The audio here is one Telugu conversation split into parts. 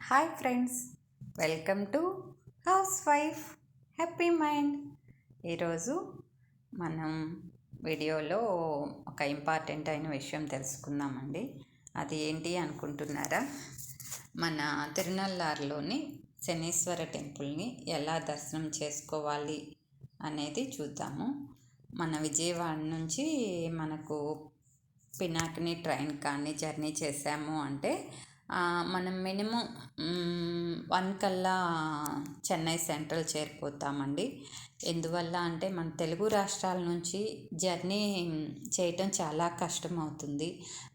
Hi friends, welcome to house wife happy mind. ఈరోజు మనం వీడియోలో ఒక ఇంపార్టెంట్ అయిన విషయం తెలుసుకుందామండి. అది ఏంటి అనుకుంటున్నారా? మన తిరునల్లారులోని శనీశ్వర టెంపుల్ని ఎలా దర్శనం చేసుకోవాలి అనేది చూద్దాము. మన విజయవాడ నుంచి మనకు పినాకిని ట్రైన్ కానీ జర్నీ చేసాము అంటే మనం మినిమం 1 కల్లా చెన్నై సెంట్రల్ చేరిపోతామండి. ఎందువల్ల అంటే మన తెలుగు రాష్ట్రాల నుంచి జర్నీ చేయటం చాలా కష్టం అవుతుంది,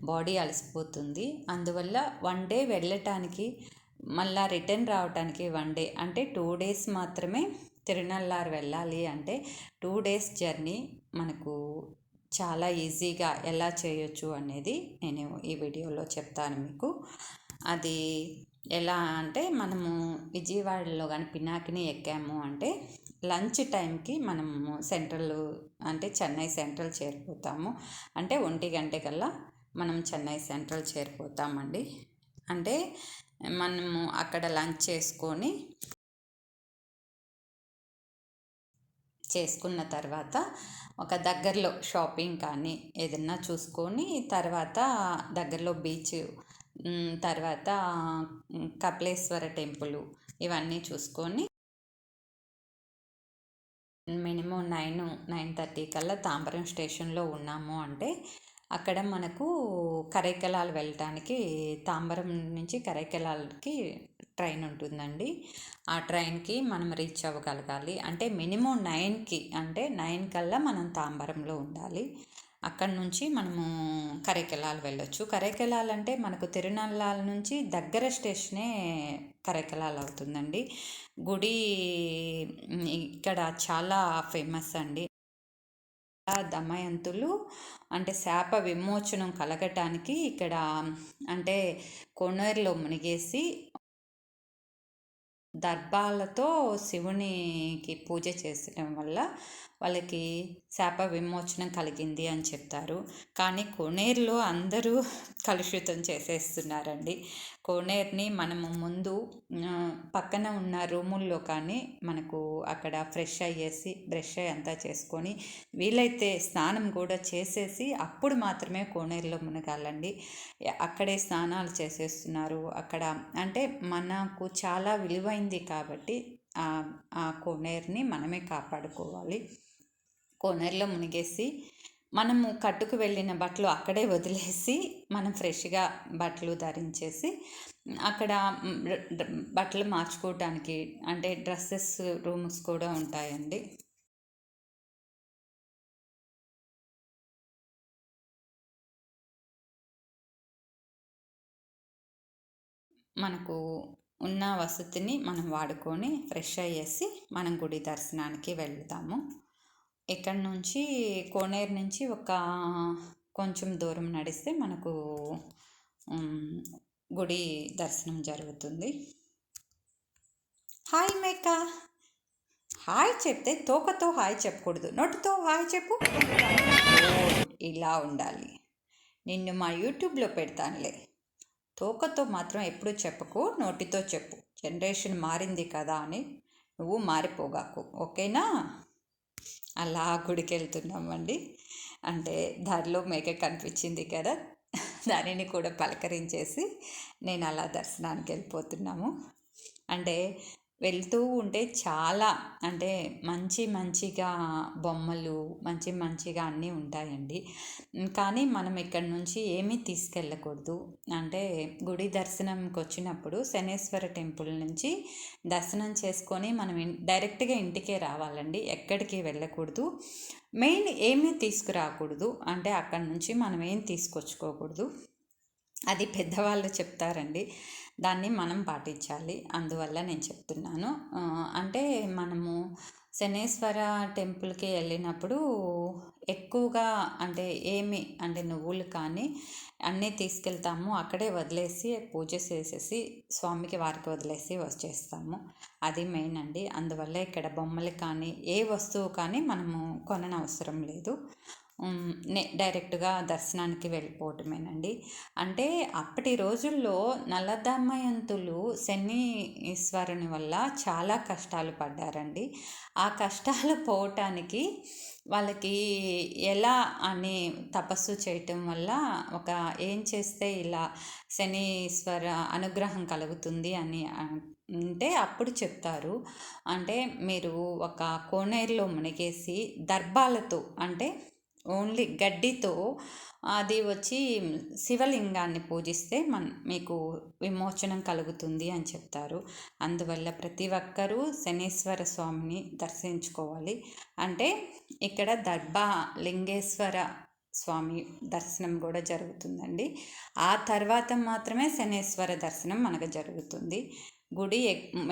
బాడీ అలసిపోతుంది. అందువల్ల 1 డే వెళ్ళటానికి మళ్ళీ రిటర్న్ రావడానికి 1 డే అంటే 2 డేస్ మాత్రమే తిరునల్లారు వెళ్ళాలి. అంటే 2 డేస్ జర్నీ మనకు చాలా ఈజీగా ఎలా చేయొచ్చు అనేది నేను ఈ వీడియోలో చెప్తాను మీకు. అది ఎలా అంటే మనము విజయవాడలో కానీ పినాకిని ఎక్కాము అంటే లంచ్ టైంకి మనము సెంట్రల్ అంటే చెన్నై సెంట్రల్ చేరిపోతాము. అంటే 1 గంట కల్లా మనం చెన్నై సెంట్రల్ చేరిపోతామండి. అంటే మనము అక్కడ లంచ్ చేసుకున్న తర్వాత ఒక దగ్గరలో షాపింగ్ కానీ ఏదన్నా చూసుకొని తర్వాత దగ్గరలో బీచ్, తర్వాత కపిలేశ్వర టెంపుల్ ఇవన్నీ చూసుకొని మినిమం 9-9:30 కల్లా తాంబరం స్టేషన్లో ఉన్నాము అంటే అక్కడ మనకు కరైకలాలు వెళ్ళటానికి తాంబరం నుంచి కరైకలాలకి ట్రైన్ ఉంటుందండి. ఆ ట్రైన్కి మనం రీచ్ అవ్వగలగాలి. అంటే మినిమం 9కి అంటే 9 కల్లా మనం తాంబరంలో ఉండాలి. అక్కడి నుంచి మనము కరైకలాలు వెళ్ళొచ్చు. కరైకలాలు అంటే మనకు తిరునల్లాల నుంచి దగ్గర స్టేషనే కరైకలాలు అవుతుందండి. గుడి ఇక్కడ చాలా ఫేమస్ అండి. దమయంతులు అంటే శాప విమోచనం కలగటానికి ఇక్కడ అంటే కోనేరులో మునిగేసి దర్భాలతో శివునికి పూజ చేసడం వల్ల వాళ్ళకి శాప విమోచనం కలిగింది అని చెప్తారు. కానీ కోనేరులో అందరూ కలుషితం చేసేస్తున్నారండి. కోనేరుని మనము ముందు పక్కన ఉన్న రూముల్లో కానీ మనకు అక్కడ ఫ్రెష్ అయ్యేసి బ్రష్ అంతా చేసుకొని వీలైతే స్నానం కూడా చేసేసి అప్పుడు మాత్రమే కోనేరులో మునగాలండి. అక్కడే స్నానాలు చేసేస్తున్నారు. అక్కడ అంటే మనకు చాలా విలువైంది కాబట్టి ఆ కోనేరుని మనమే కాపాడుకోవాలి. కోనేరులో మునిగేసి మనము కట్టుకు వెళ్ళిన బట్టలు అక్కడే వదిలేసి మనం ఫ్రెష్గా బట్టలు ధరించేసి అక్కడ బట్టలు మార్చుకోవడానికి అంటే డ్రెస్సెస్ రూమ్స్ కూడా ఉంటాయండి. మనకు ఉన్న వసతిని మనం వాడుకొని ఫ్రెష్ అయ్యేసి మనం గుడి దర్శనానికి వెళ్తాము. ఇక్కడ నుంచి కోనేరు నుంచి ఒక కొంచెం దూరం నడిస్తే మనకు గుడి దర్శనం జరుగుతుంది. హాయ్ మేక, హాయ్ చెప్తే తోకతో హాయ్ చెప్పకూడదు, నోటితో హాయ్ చెప్పు. ఇలా ఉండాలి. నిన్ను మా యూట్యూబ్లో పెడతానులే. తోకతో మాత్రం ఎప్పుడు చెప్పకు, నోటితో చెప్పు. జనరేషన్ మారింది కదా అని నువ్వు మారిపోగాకు, ఓకేనా? అలా గుడికి వెళ్తున్నామండి. అంటే దారిలో మేక కనిపించింది కదా, దానిని కూడా పలకరించేసి నేను అలా దర్శనానికి వెళ్ళిపోతున్నాము. అంటే వెళ్తూ ఉంటే చాలా అంటే మంచిగా బొమ్మలు మంచిగా అన్నీ ఉంటాయండి. కానీ మనం ఇక్కడి నుంచి ఏమీ తీసుకెళ్ళకూడదు. అంటే గుడి దర్శనంకి వచ్చినప్పుడు శనేశ్వర టెంపుల్ నుంచి దర్శనం చేసుకొని మనం డైరెక్ట్గా ఇంటికే రావాలండి, ఎక్కడికి వెళ్ళకూడదు. మెయిన్ ఏమీ తీసుకురాకూడదు. అంటే అక్కడి నుంచి మనం ఏం తీసుకొచ్చుకోకూడదు. అది పెద్దవాళ్ళు చెప్తారండి, దాన్ని మనం పాటించాలి. అందువల్ల నేను చెప్తున్నాను. అంటే మనము శనేశ్వర టెంపుల్కి వెళ్ళినప్పుడు ఎక్కువగా అంటే అంటే నువ్వులు కానీ అన్నీ తీసుకెళ్తాము. అక్కడే వదిలేసి పూజ చేసేసి స్వామికి వారికి వదిలేసి వచ్చేస్తాము. అది మెయిన్ అండి. అందువల్ల ఇక్కడ బొమ్మలు కానీ ఏ వస్తువు కానీ మనము కొననవసరం లేదు. డైరెక్ట్గా దర్శనానికి వెళ్ళిపోవటమేనండి. అంటే అప్పటి రోజుల్లో నల్లదమయంతులు శనీశ్వరుని వల్ల చాలా కష్టాలు పడ్డారండి. ఆ కష్టాలు పోవటానికి వాళ్ళకి ఎలా అని తపస్సు చేయటం వల్ల ఏం చేస్తే ఇలా శనీశ్వర అనుగ్రహం కలుగుతుంది అని అంటే అప్పుడు చెప్తారు. అంటే మీరు ఒక కోనేరులో మునిగేసి దర్భాలతో, అంటే ఓన్లీ గడ్డితో, అది వచ్చి శివలింగాన్ని పూజిస్తే మీకు విమోచనం కలుగుతుంది అని చెప్తారు. అందువల్ల ప్రతి ఒక్కరూ శనీశ్వర స్వామిని దర్శించుకోవాలి. అంటే ఇక్కడ లింగేశ్వర స్వామి దర్శనం కూడా జరుగుతుందండి. ఆ తర్వాత మాత్రమే శనీశ్వర దర్శనం మనకు జరుగుతుంది. గుడి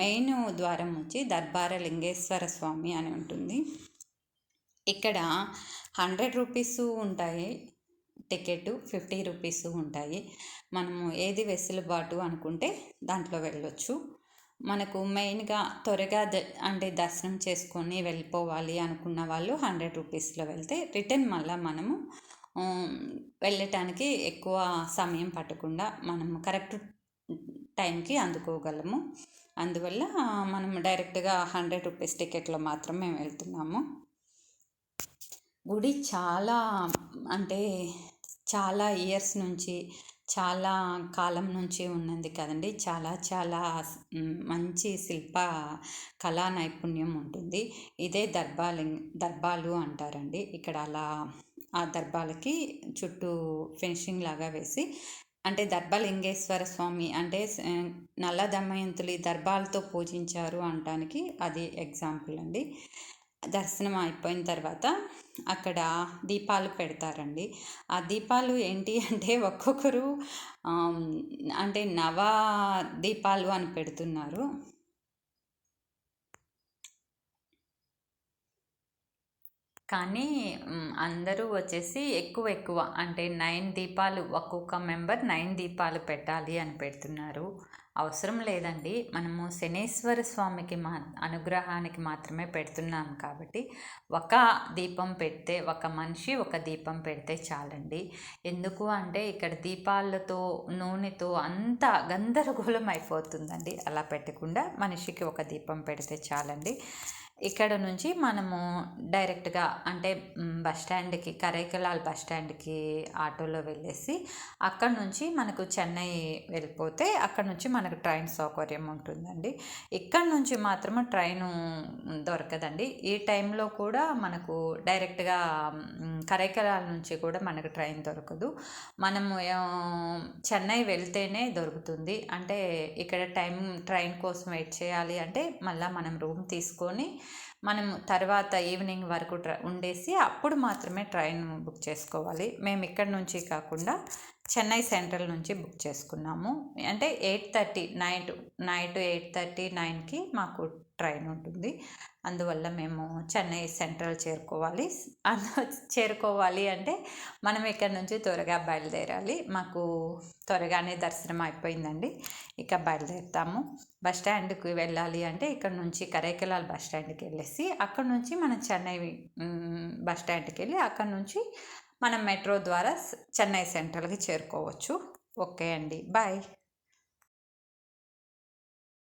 మెయిన్ ద్వారం వచ్చి లింగేశ్వర స్వామి అని ఉంటుంది. ఇక్కడ 100 రూపీస్ ఉంటాయి టికెట్, 50 రూపీస్ ఉంటాయి. మనము ఏది వెసులుబాటు అనుకుంటే దాంట్లో వెళ్ళొచ్చు. మనకు మెయిన్గా త్వరగా అంటే దర్శనం చేసుకొని వెళ్ళిపోవాలి అనుకున్న వాళ్ళు 100 రూపీస్లో వెళ్తే రిటర్న్ మళ్ళీ మనము వెళ్ళటానికి ఎక్కువ సమయం పట్టకుండా మనం కరెక్ట్ టైంకి అందుకోగలము. అందువల్ల మనం డైరెక్ట్గా 100 రూపీస్ టికెట్లో మాత్రమే వెళ్తున్నాము. గుడి చాలా, అంటే చాలా ఇయర్స్ నుంచి, చాలా కాలం నుంచి ఉన్నది కదండి. చాలా చాలా మంచి శిల్ప కళా నైపుణ్యం ఉంటుంది. ఇదే దర్బాలు అంటారండి. ఇక్కడ అలా ఆ దర్బాలకి చుట్టూ ఫినిషింగ్ లాగా వేసి, అంటే లింగేశ్వర స్వామి అంటే నల్ల దమయంతులు దర్బాలతో పూజించారు అనటానికి అది ఎగ్జాంపుల్ అండి. దర్శనం అయిపోయిన తర్వాత అక్కడ దీపాలు పెడతారండి. ఆ దీపాలు ఏంటి అంటే ఒక్కొక్కరు అంటే దీపాలు అని పెడుతున్నారు. కానీ అందరూ వచ్చేసి ఎక్కువ అంటే 9 దీపాలు, ఒక్కొక్క మెంబర్ 9 దీపాలు పెట్టాలి అని పెడుతున్నారు. అవసరం లేదండి. మనము శనీశ్వర స్వామికి అనుగ్రహానికి మాత్రమే పెడుతున్నాం కాబట్టి ఒక దీపం పెడితే, ఒక మనిషి ఒక దీపం పెడితే చాలండి. ఎందుకు అంటే ఇక్కడ దీపాలతో, నూనెతో అంతా గందరగోళం అయిపోతుందండి. అలా పెట్టకుండా మనిషికి ఒక దీపం పెడితే చాలండి. ఇక్కడ నుంచి మనము డైరెక్ట్గా అంటే బస్టాండ్కి, కరైకలాల్ బస్టాండ్కి ఆటోలో వెళ్ళేసి అక్కడ నుంచి మనకు చెన్నై వెళ్ళిపోతే అక్కడ నుంచి మనకు ట్రైన్ సౌకర్యం ఉంటుందండి. ఇక్కడ నుంచి మాత్రమే ట్రైను దొరకదండి. ఈ టైంలో కూడా మనకు డైరెక్ట్గా కరైకలాల్ నుంచి కూడా మనకు ట్రైన్ దొరకదు. మనము చెన్నై వెళ్తేనే దొరుకుతుంది. అంటే ఇక్కడ ట్రైన్ కోసం వెయిట్ చేయాలి అంటే మళ్ళీ మనం రూమ్ తీసుకొని మనం తర్వాత ఈవినింగ్ వరకు ఉండేసి అప్పుడు మాత్రమే ట్రైన్ బుక్ చేసుకోవాలి. మేము ఇక్కడ నుంచి కాకుండా చెన్నై సెంట్రల్ నుంచి బుక్ చేసుకున్నాము. అంటే 8:30 నైట్ 8:30, 9కి మాకు ట్రైన్ ఉంటుంది. అందువల్ల మేము చెన్నై సెంట్రల్ చేరుకోవాలి అంటే మనం ఇక్కడ నుంచి త్వరగా బయలుదేరాలి. మాకు త్వరగానే దర్శనం అయిపోయిందండి. ఇక బయలుదేరుతాము. బస్ స్టాండ్కి వెళ్ళాలి అంటే ఇక్కడ నుంచి కరైకలాల్ బస్ స్టాండ్కి వెళ్ళేసి అక్కడ నుంచి మనం చెన్నై బస్ స్టాండ్కి వెళ్ళి అక్కడ నుంచి మనం మెట్రో ద్వారా చెన్నై సెంట్రల్కి చేరుకోవచ్చు. ఓకే అండి, బాయ్.